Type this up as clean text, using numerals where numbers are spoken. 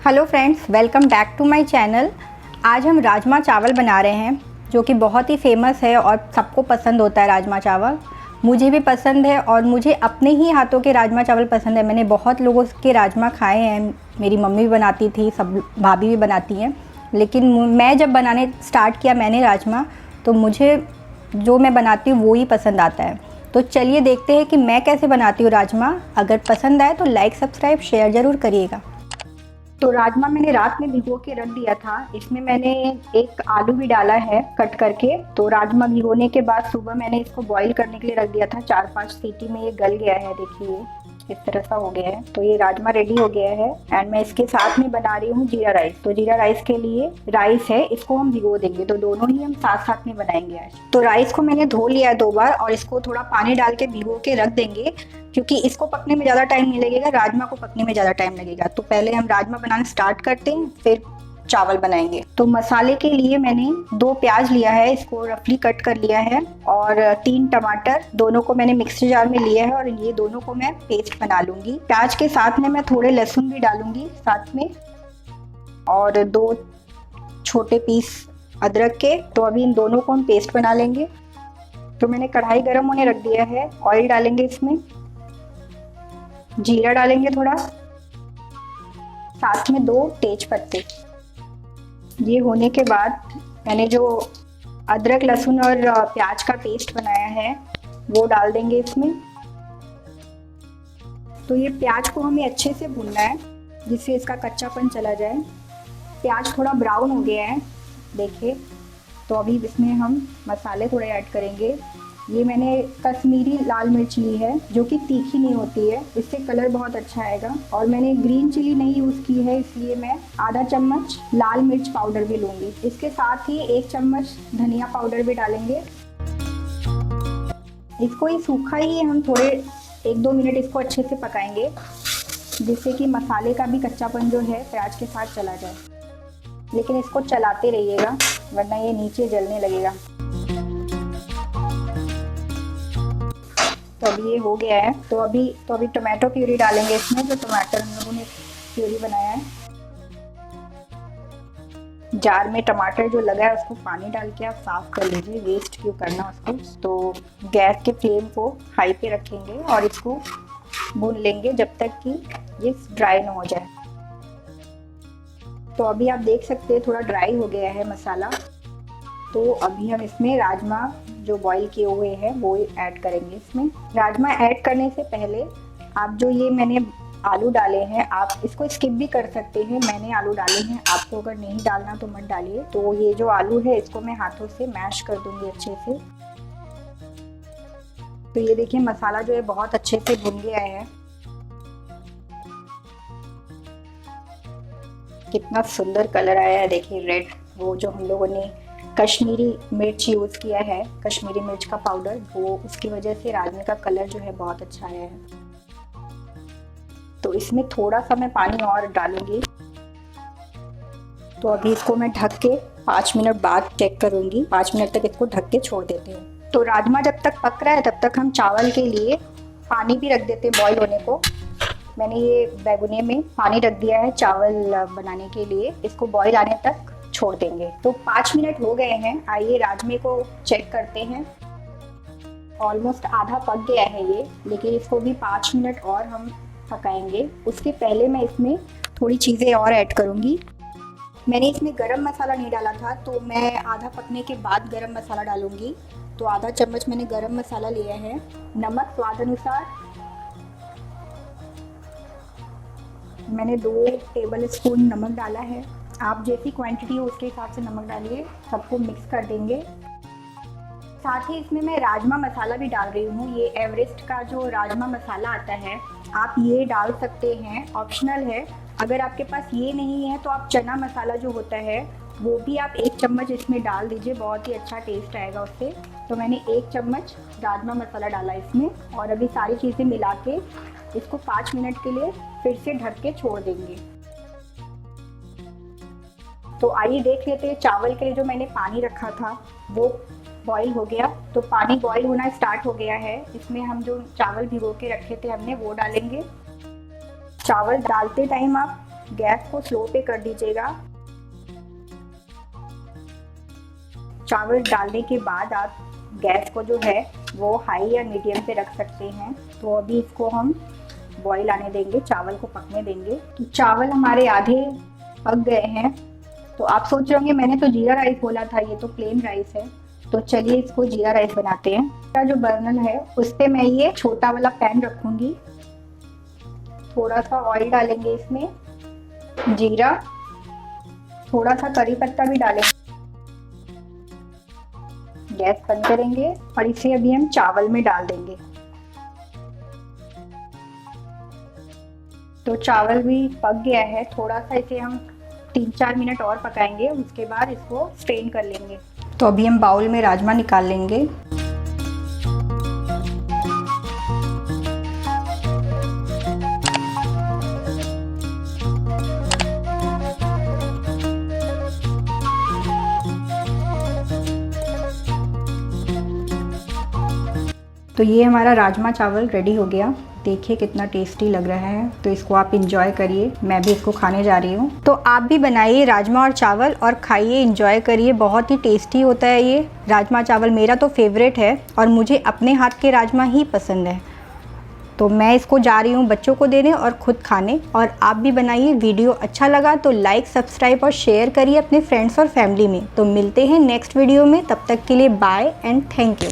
Hello friends, welcome back to my channel. आज हम राजमा चावल बना रहे हैं जो कि बहुत ही फेमस है और सबको पसंद होता है राजमा चावल। मुझे भी पसंद है और मुझे अपने ही हाथों के राजमा चावल पसंद है। मैंने बहुत लोगों के राजमा खाए हैं, मेरी मम्मी भी बनाती थी, सब भाभी भी बनाती हैं। लेकिन मैं जब बनाने स्टार्ट किया मैंने राजमा, तो मुझे जो मैं बनाती हूँ वो ही पसंद आता है। तो चलिए देखते हैं कि मैं कैसे बनाती हूँ राजमा। अगर पसंद आए तो लाइक, सब्सक्राइब, शेयर ज़रूर करिएगा। तो राजमा मैंने रात में भिगो के रख दिया था। इसमें मैंने एक आलू भी डाला है कट करके। तो राजमा भिगोने के बाद सुबह मैंने इसको बॉईल करने के लिए रख दिया था। 4-5 सीटी में ये गल गया है। देखिए इस तरह सा हो गया है। तो ये राजमा रेडी हो गया है। एंड मैं इसके साथ में बना रही हूँ जीरा राइस। तो जीरा राइस के लिए राइस है, इसको हम भिगो देंगे। तो दोनों ही हम साथ साथ में बनाएंगे आज। तो राइस को मैंने धो लिया है 2 बार और इसको थोड़ा पानी डाल के भिगो के रख देंगे, क्योंकि इसको पकने में ज़्यादा टाइम नहीं लगेगा, राजमा को पकने में ज़्यादा टाइम लगेगा। तो पहले हम राजमा बनाना स्टार्ट करते हैं, फिर चावल बनाएंगे। तो मसाले के लिए मैंने 2 प्याज लिया है, इसको रफली कट कर लिया है, और 3 टमाटर, दोनों को मैंने मिक्सर जार में लिया है और ये दोनों को मैं पेस्ट बना लूँगी। प्याज के साथ में मैं थोड़े लहसुन भी डालूँगी साथ में, और 2 छोटे पीस अदरक के। तो अभी इन दोनों को हम पेस्ट बना लेंगे। तो मैंने कढ़ाई गर्म होने रख दिया है, ऑयल डालेंगे, इसमें जीरा डालेंगे थोड़ा, साथ में 2 तेज पत्ते। ये होने के बाद मैंने जो अदरक, लहसुन और प्याज का पेस्ट बनाया है वो डाल देंगे इसमें। तो ये प्याज को हमें अच्छे से भूनना है जिससे इसका कच्चापन चला जाए। प्याज थोड़ा ब्राउन हो गया है, देखिए। तो अभी इसमें हम मसाले थोड़े ऐड करेंगे। ये मैंने कश्मीरी लाल मिर्च ली है जो कि तीखी नहीं होती है, इससे कलर बहुत अच्छा आएगा। और मैंने ग्रीन चिली नहीं यूज़ की है, इसलिए मैं आधा चम्मच लाल मिर्च पाउडर भी लूँगी। इसके साथ ही 1 चम्मच धनिया पाउडर भी डालेंगे। इसको ही सूखा ही हम थोड़े 1-2 मिनट इसको अच्छे से पकाएंगे, जिससे कि मसाले का भी कच्चापन जो है प्याज के साथ चला जाए। लेकिन इसको चलाते रहिएगा वरना ये नीचे जलने लगेगा। तो अभी ये हो गया है। तो अभी टोमेटो प्यूरी डालेंगे इसमें, जो टमाटर हम लोगों ने प्यूरी बनाया है। जार में टमाटर जो लगा है उसको पानी डाल के आप साफ कर लीजिए, वेस्ट क्यों करना उसको। तो गैस के फ्लेम को हाई पे रखेंगे और इसको भून लेंगे जब तक कि ये ड्राई ना हो जाए। तो अभी आप देख सकते हैं थोड़ा ड्राई हो गया है मसाला। तो अभी हम इसमें राजमा जो बॉईल किए हुए हैं वो ऐड करेंगे इसमें। राजमा ऐड करने से पहले आप जो ये मैंने आलू डाले हैं, आप इसको स्किप भी कर सकते हैं। मैंने आलू डाले हैं, आपको अगर नहीं डालना तो मत डालिए। तो ये जो आलू है इसको मैं हाथों से मैश कर दूंगी अच्छे से। तो ये देखिए मसाला जो है बहुत अच्छे से भुन गया है। कितना सुंदर कलर आया है, देखिए रेड। वो जो हम लोगों ने कश्मीरी मिर्च यूज़ किया है, कश्मीरी मिर्च का पाउडर, वो उसकी वजह से राजमे का कलर जो है बहुत अच्छा आया है। तो इसमें थोड़ा सा मैं पानी और डालूंगी। तो अभी इसको मैं ढक के 5 मिनट बाद चेक करूंगी। 5 मिनट तक इसको ढक के छोड़ देते हैं। तो राजमा जब तक पक रहा है तब तक हम चावल के लिए पानी भी रख देते हैं बॉईल होने को। मैंने ये बैगुने में पानी रख दिया है चावल बनाने के लिए, इसको बॉईल आने तक छोड़ देंगे। तो 5 मिनट हो गए हैं। आइए राजमे को चेक करते हैं। ऑलमोस्ट आधा पक गया है ये, लेकिन इसको भी 5 मिनट और हम पकाएंगे। उसके पहले मैं इसमें थोड़ी चीज़ें और ऐड करूँगी। मैंने इसमें गरम मसाला नहीं डाला था, तो मैं आधा पकने के बाद गरम मसाला डालूँगी। तो आधा चम्मच मैंने गरम मसाला लिया है। नमक स्वाद अनुसार मैंने 2 टेबल स्पून नमक डाला है। आप जैसी क्वांटिटी हो उसके हिसाब से नमक डालिए। सबको मिक्स कर देंगे। साथ ही इसमें मैं राजमा मसाला भी डाल रही हूँ। ये एवरेस्ट का जो राजमा मसाला आता है, आप ये डाल सकते हैं, ऑप्शनल है। अगर आपके पास ये नहीं है तो आप चना मसाला जो होता है वो भी आप 1 चम्मच इसमें डाल दीजिए, बहुत ही अच्छा टेस्ट आएगा उससे। तो मैंने 1 चम्मच राजमा मसाला डाला इसमें, और अभी सारी चीज़ें मिला के इसको 5 मिनट के लिए फिर से ढक के छोड़ देंगे। तो आइए देख लेते हैं चावल के लिए जो मैंने पानी रखा था वो बॉईल हो गया। तो पानी बॉईल होना स्टार्ट हो गया है। इसमें हम जो चावल भिगो के रखे थे हमने वो डालेंगे। चावल डालते टाइम आप गैस को स्लो पे कर दीजिएगा। चावल डालने के बाद आप गैस को जो है वो हाई या मीडियम पे रख सकते हैं। तो अभी इसको हम बॉईल आने देंगे, चावल को पकने देंगे। तो चावल हमारे आधे पक गए हैं। तो आप सोच रहे होंगे मैंने तो जीरा राइस बोला था, ये तो प्लेन राइस है। तो चलिए इसको जीरा राइस बनाते हैं। मेरा जो बर्नल है उस पे मैं ये छोटा वाला पैन रखूंगी। थोड़ा सा ऑयल डालेंगे इसमें, जीरा, थोड़ा सा करी पत्ता भी डालेंगे। गैस बंद करेंगे और इसे अभी हम चावल में डाल देंगे। तो चावल भी पक गया है। थोड़ा सा इसे हम 3-4 मिनट और पकाएंगे, उसके बाद इसको स्ट्रेन कर लेंगे। तो अभी हम बाउल में राजमा निकाल लेंगे। तो ये हमारा राजमा चावल रेडी हो गया। देखिए कितना टेस्टी लग रहा है। तो इसको आप इंजॉय करिए, मैं भी इसको खाने जा रही हूँ। तो आप भी बनाइए राजमा और चावल और खाइए, इंजॉय करिए। बहुत ही टेस्टी होता है ये राजमा चावल, मेरा तो फेवरेट है और मुझे अपने हाथ के राजमा ही पसंद है। तो मैं इसको जा रही हूँ बच्चों को देने और ख़ुद खाने। और आप भी बनाइए। वीडियो अच्छा लगा तो लाइक, सब्सक्राइब और शेयर करिए अपने फ्रेंड्स और फैमिली में। तो मिलते हैं नेक्स्ट वीडियो में, तब तक के लिए बाय एंड थैंक यू।